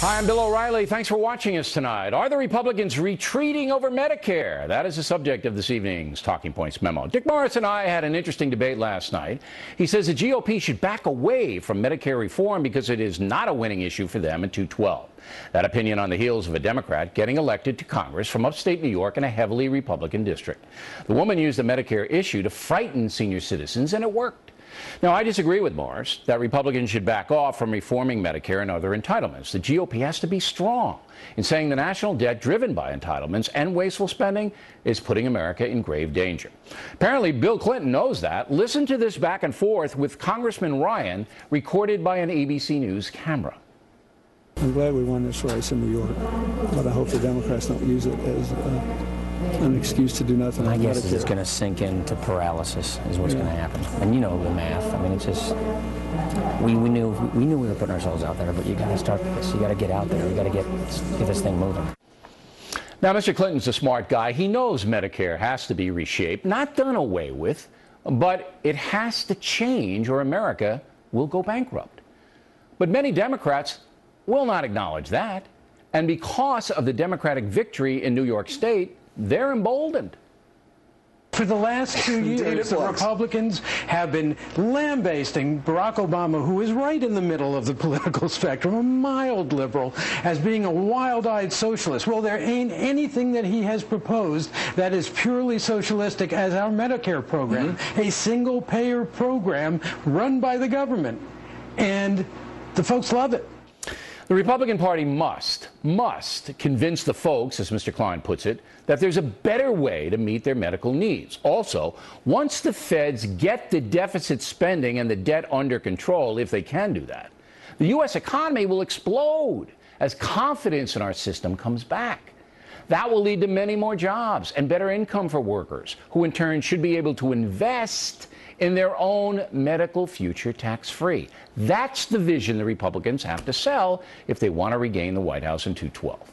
Hi, I'm Bill O'Reilly. Thanks for watching us tonight. Are the Republicans retreating over Medicare? That is the subject of this evening's Talking Points memo. Dick Morris and I had an interesting debate last night. He says the GOP should back away from Medicare reform because it is not a winning issue for them in 2012. That opinion on the heels of a Democrat getting elected to Congress from upstate New York in a heavily Republican district. The woman used the Medicare issue to frighten senior citizens, and it worked. Now, I disagree with Morris that Republicans should back off from reforming Medicare and other entitlements. The GOP has to be strong in saying the national debt driven by entitlements and wasteful spending is putting America in grave danger. Apparently, Bill Clinton knows that. Listen to this back and forth with Congressman Ryan, recorded by an ABC News camera. I'm glad we won this race in New York, but I hope the Democrats don't use it as an excuse to do nothing. My guess is it's going to sink into paralysis is what's going to happen. And you know the math. I mean, it's just, we knew we were putting ourselves out there, but you got to start this. You got to get out there. You got to get this thing moving. Now, Mr. Clinton's a smart guy. He knows Medicare has to be reshaped, not done away with, but it has to change or America will go bankrupt. But many Democrats will not acknowledge that. And because of the Democratic victory in New York State, they're emboldened. For the last 2 years, the Republicans have been lambasting Barack Obama, who is right in the middle of the political spectrum, a mild liberal, as being a wild-eyed socialist. Well, there ain't anything that he has proposed that is purely socialistic as our Medicare program, a single-payer program run by the government. And the folks love it. The Republican Party must convince the folks, as Mr. Klein puts it, that there's a better way to meet their medical needs. Also, once the feds get the deficit spending and the debt under control, if they can do that, the U.S. economy will explode as confidence in our system comes back. That will lead to many more jobs and better income for workers, who in turn should be able to invest in their own medical future tax-free. That's the vision the Republicans have to sell if they want to regain the White House in 2012.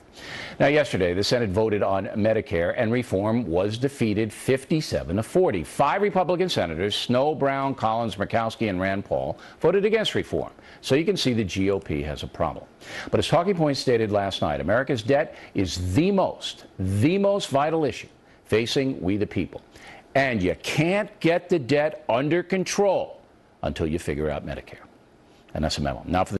Now, yesterday, the Senate voted on Medicare, and reform was defeated 57-40. 5 Republican senators, Snowe, Brown, Collins, Murkowski, and Rand Paul, voted against reform. So you can see the GOP has a problem. But as Talking Points stated last night, America's debt is the most vital issue facing we the people. And you can't get the debt under control until you figure out Medicare. And that's a memo. Now for the